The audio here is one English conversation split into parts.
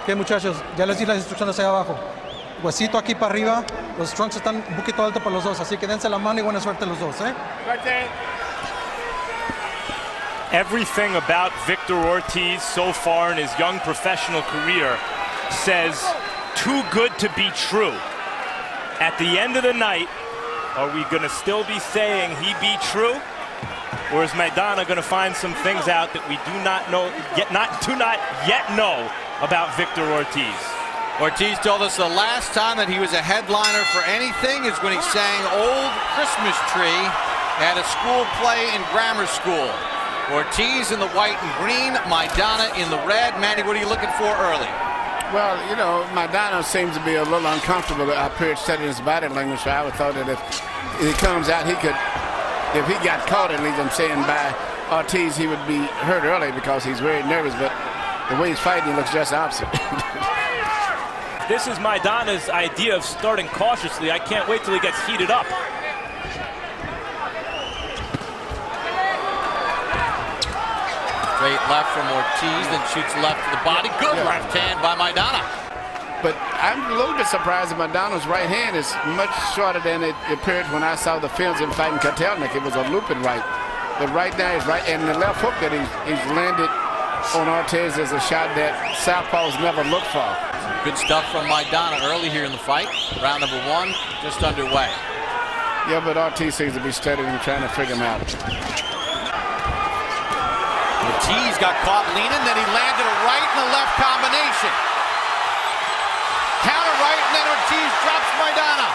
Ok, muchachos, ya les di las instrucciones ahí abajo. Huesito aquí para arriba, los trunks están un poquito altos para los dos, así que dense la mano y buena suerte los dos, ¿eh? Everything about Victor Ortiz so far in his young professional career says too good to be true. At the end of the night, are we going to still be saying he be true? Or is Maidana going to find some things out that we do not yet know about Victor Ortiz? Ortiz told us the last time that he was a headliner for anything is when he sang Old Christmas Tree at a school play in grammar school. Ortiz in the white and green, Maidana in the red. Manny, what are you looking for early? Well, you know, Maidana seems to be a little uncomfortable up here studying his body language, so I would thought that if he comes out, he could, if he got caught, at least I'm saying, by Ortiz, he would be hurt early because he's very nervous, but the way he's fighting, he looks just opposite. This is Maidana's idea of starting cautiously. I can't wait till he gets heated up. Straight left from Ortiz, then shoots left to the body. Good left hand by Maidana. But I'm a little bit surprised that Maidana's right hand is much shorter than it appeared when I saw the films in fighting Kotelnik. It was a looping right. But right now is right, and the left hook that he's landed on Ortiz is a shot that southpaws never look for. Good stuff from Maidana early here in the fight. Round number one, just underway. Yeah, but Ortiz seems to be studying and trying to figure him out. Ortiz got caught leaning, then he landed a right and a left combination. Counter right, and then Ortiz drops Maidana.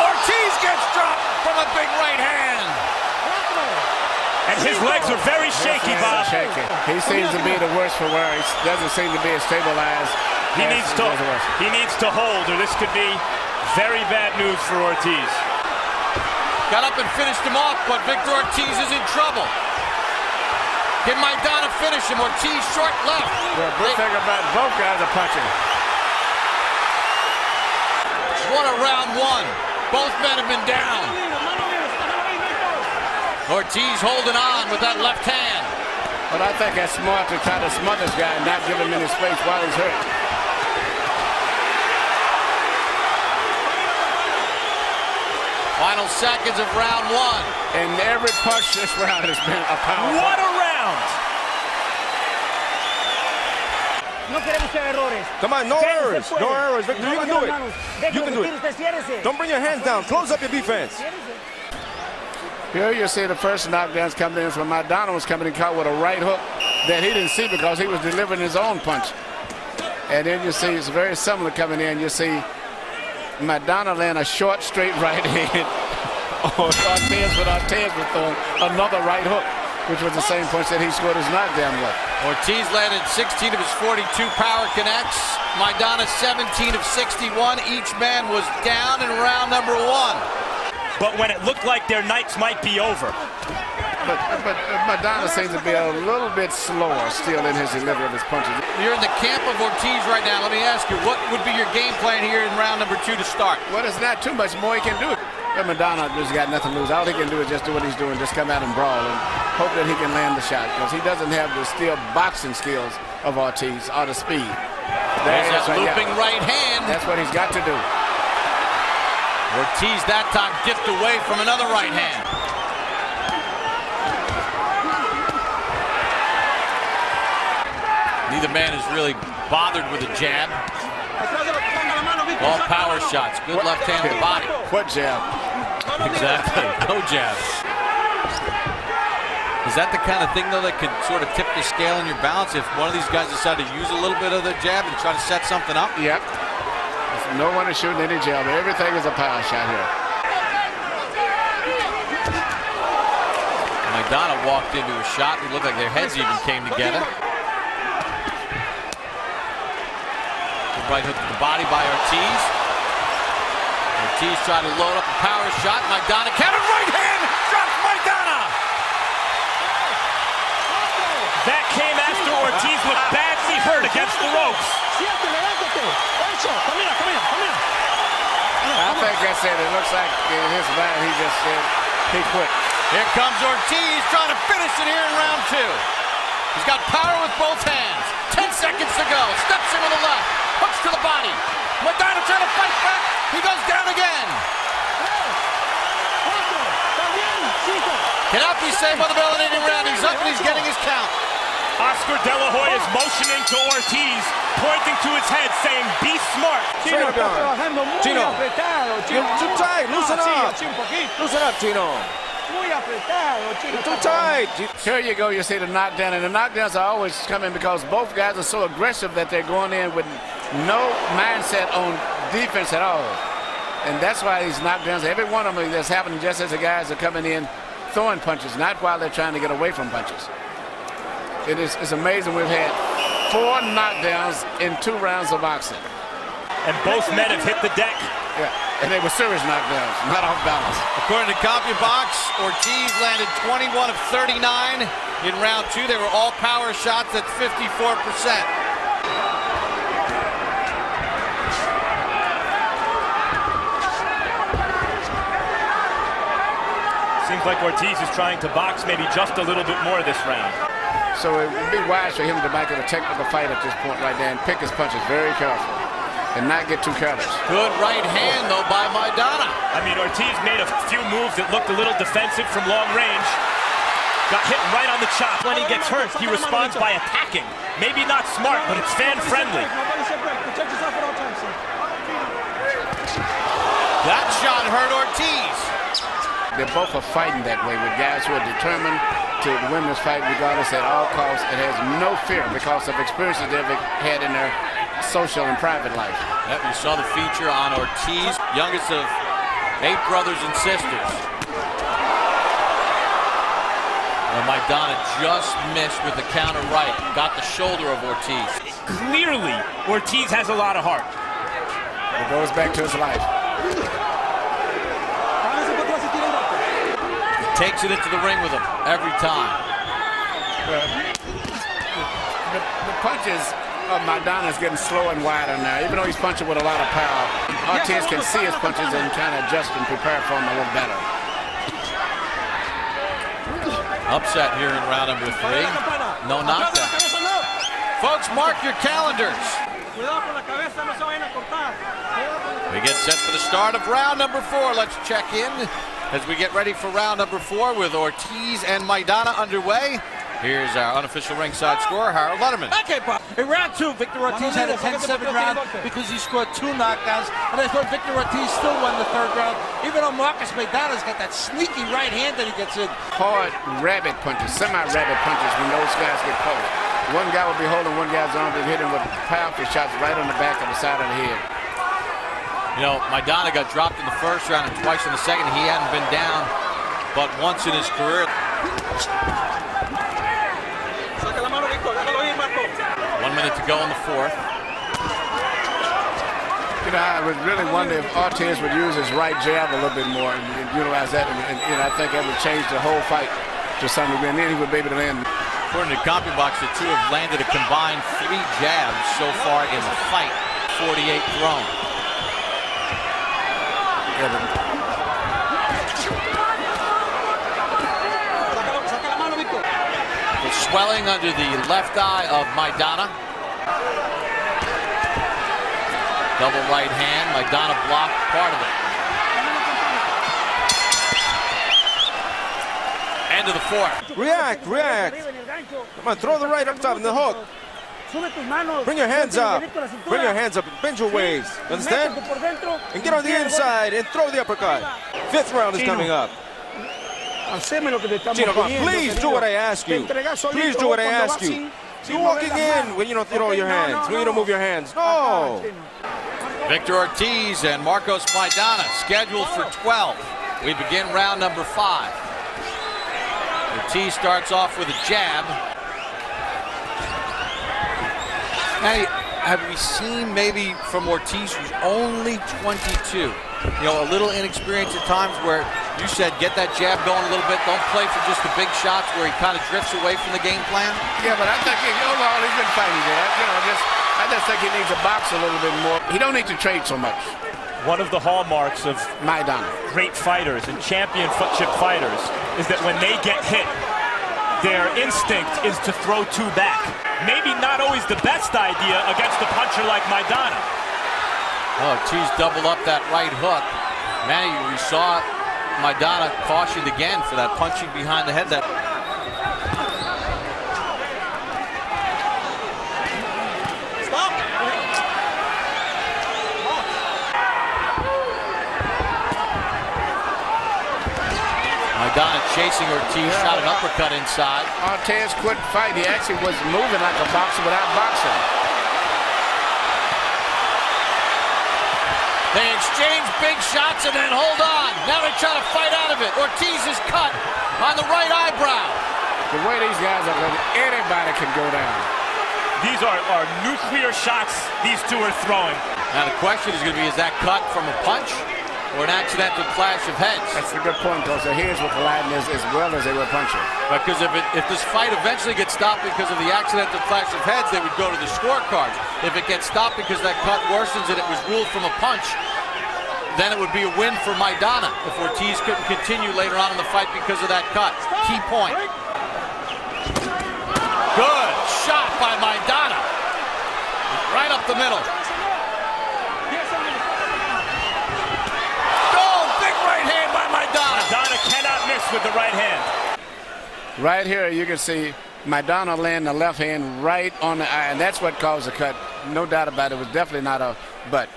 Ortiz gets dropped from a big right hand. And his legs are very shaky, Bob. He seems to be the worst for wear. He doesn't seem to be as stabilized. He needs to hold, or this could be very bad news for Ortiz. Got up and finished him off, but Victor Ortiz is in trouble. Can Maidana finish him? Ortiz short left. The good thing about both guys are punching. What a round one. Both men have been down. Ortiz holding on with that left hand. But I think that's smart to try to smother this guy and not give him any space while he's hurt. Final seconds of round one. And every punch this round has been a power. What a round! Come on, no errors. No errors. Victor, you can do it. You can do it. Don't bring your hands down. Close up your defense. Here you see the first knockdowns coming in from Maidana was coming in caught with a right hook that he didn't see because he was delivering his own punch. And then you see it's very similar coming in. You see Maidana land a short straight right hand on Ortiz, but Ortiz was throwing another right hook, which was the same punch that he scored his knockdown with. Ortiz landed 16 of his 42 power connects. Maidana 17 of 61. Each man was down in round number one. But when it looked like their nights might be over. But Maidana seems to be a little bit slower still in his delivery of his punches. You're in the camp of Ortiz right now. Let me ask you, what would be your game plan here in round number two to start? Well, there's not too much more he can do. But Maidana just got nothing to lose. All he can do is just do what he's doing, just come out and brawl and hope that he can land the shot because he doesn't have the still boxing skills of Ortiz or the speed. There's that looping right hand. That's what he's got to do. Ortiz that time dipped away from another right hand. Neither man is really bothered with a jab. All power shots. Good left hand to the body. What jab? Exactly. No jabs. Is that the kind of thing, though, that could sort of tip the scale in your balance if one of these guys decided to use a little bit of the jab and try to set something up? Yep. No one is shooting any jab. Everything is a power shot here. Maidana walked into a shot. It looked like their heads even came together. Good right hook to the body by Ortiz. Ortiz trying to load up a power shot. Maidana countered right hand. Drops Maidana. That came after Ortiz looked badly hurt against the ropes. I think just said, it looks like in his mind he just said he quit. Here comes Ortiz trying to finish it here in round 2. He's got power with both hands. 10 seconds to go. Steps in with the left. Hooks to the body. Maidana trying to fight back. He goes down again. Cannot be saved by the eliminating round. He's up and he's getting his count. Oscar De La Hoya is motioning to Ortiz, pointing to his head, saying, "Be smart." Chino, Chino, you're too tight. Loosen up. Loosen up, Chino. You're too tight. Here you go, you see the knockdown, and the knockdowns are always coming because both guys are so aggressive that they're going in with no mindset on defense at all. And that's why these knockdowns, every one of them that's happening just as the guys are coming in throwing punches, not while they're trying to get away from punches. It's amazing. We've had 4 knockdowns in 2 rounds of boxing. And both men have hit the deck. Yeah, and they were serious knockdowns, not off balance. According to CompuBox, Ortiz landed 21 of 39 in round 2. They were all power shots at 54%. Seems like Ortiz is trying to box maybe just a little bit more this round. So it would be wise for him to make it a technical fight at this point right there and pick his punches very carefully and not get too careless. Good right hand, though, by Maidana. I mean, Ortiz made a few moves that looked a little defensive from long range. Got hit right on the chop. When he gets hurt, he responds by attacking. Maybe not smart, but it's fan-friendly. That shot hurt Ortiz. They both are fighting that way with guys who are determined to win this fight regardless at all costs. It has no fear because of experiences they've had in their social and private life. Yep, you saw the feature on Ortiz, youngest of 8 brothers and sisters. And Maidana just missed with the counter right. Got the shoulder of Ortiz. Clearly, Ortiz has a lot of heart. It goes back to his life. Takes it into the ring with him every time. The punches of Maidana is getting slower and wider now, even though he's punching with a lot of power. Ortiz can see his punches and kind of adjust and prepare for them a little better. Upset here in round number 3. No knockdown. Folks, mark your calendars. We get set for the start of round number 4. Let's check in as we get ready for round number 4 with Ortiz and Maidana underway. Here's our unofficial ringside scorer, Harold Letterman. In round 2, Victor Ortiz had a 10-7 round because he scored 2 knockdowns, and I thought Victor Ortiz still won the 3rd round, even though Marcos Maidana's got that sneaky right hand that he gets in. Hard rabbit punches, semi-rabbit punches when those guys get close. One guy will be holding one guy's arm and hit him with powerful shots right on the back of the side of the head. You know, Maidana got dropped in the 1st round and twice in the 2nd. He hadn't been down but once in his career. 1 minute to go in the 4th. You know, I would really wonder if Ortiz would use his right jab a little bit more and utilize that. And you know, I think that would change the whole fight to some degree. And then he would be able to land. According to CompuBox, the two have landed a combined 3 jabs so far in the fight. 48 thrown. The swelling under the left eye of Maidana. Double right hand. Maidana blocked part of it. End of the 4th. React, react. Come on, throw the right up top in the hook. Bring your hands up. Bring your hands up and bend your waist. Understand? And get on the inside and throw the uppercut. 5th round is coming up. Chino, come on, please do what I ask you. Please do what I ask you. You're walking in when you don't throw your hands, when you don't move your hands. No. Victor Ortiz and Marcos Maidana scheduled for 12. We begin round number 5. Ortiz starts off with a jab. Now, have we seen maybe from Ortiz, who's only 22, you know, a little inexperienced at times, where you said get that jab going a little bit, don't play for just the big shots where he kind of drifts away from the game plan? Yeah, but I think overall he's been fighting that. You know, I just think he needs to box a little bit more. He don't need to trade so much. One of the hallmarks of Maidana. great fighters and championship fighters is that when they get hit, their instinct is to throw two back. Maybe not always the best idea against a puncher like Maidana. Oh, Ortiz doubled up that right hook. Manny, we saw Maidana cautioned again for that punching behind the head. That Maidana chasing Ortiz, shot an uppercut inside. Ortiz couldn't fight. He actually was moving like a boxer without boxing. They exchange big shots and then hold on. Now they try to fight out of it. Ortiz is cut on the right eyebrow. The way these guys are going, anybody can go down. These are nuclear shots these two are throwing. Now the question is going to be, is that cut from a punch or an accidental clash of heads? That's a good point, because their heads were colliding as well as they were punching. Because if this fight eventually gets stopped because of the accidental clash of heads, they would go to the scorecards. If it gets stopped because that cut worsens and it was ruled from a punch, then it would be a win for Maidana if Ortiz couldn't continue later on in the fight because of that cut. Key point. Good shot by Maidana. Right up the middle. Maidana cannot miss with the right hand. Right here, you can see Maidana land the left hand right on the eye, and that's what caused the cut. No doubt about it. It was definitely not a butt.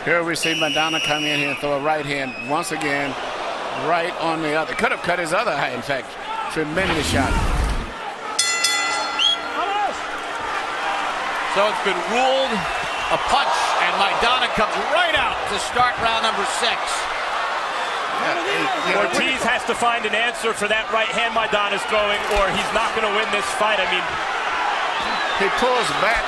Here we see Maidana come in here and throw a right hand once again, right on the other. Could have cut his other eye, in fact. Tremendous shot. So it's been ruled a punch, and Maidana comes right out to start round number 6. Ortiz has to find an answer for that right hand Maidana's throwing, or he's not going to win this fight. I mean, he pulls back.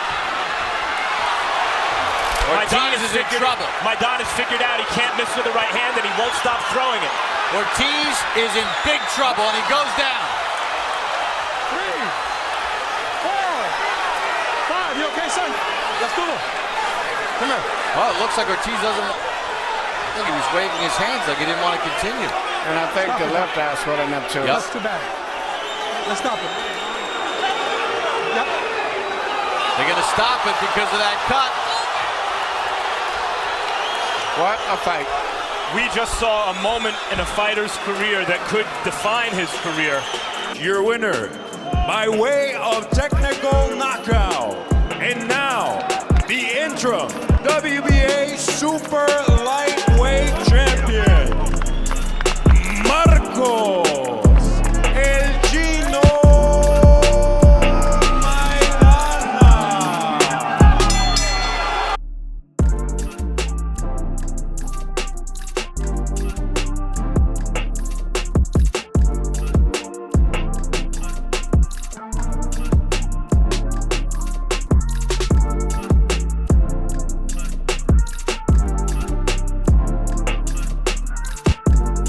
Ortiz is in trouble. Maidana's figured out he can't miss with the right hand, and he won't stop throwing it. Ortiz is in big trouble, and he goes down. 3, 4, 5. You okay, son? Let's do it. Come here. Well, it looks like Ortiz doesn't. I think he was waving his hands like he didn't want to continue. And I think the left eye swelling up too. Yep. That's too bad. Let's stop it. Yep. They're going to stop it because of that cut. What a fight. We just saw a moment in a fighter's career that could define his career. Your winner, by way of technical knockout. And now, the interim WBA Super Light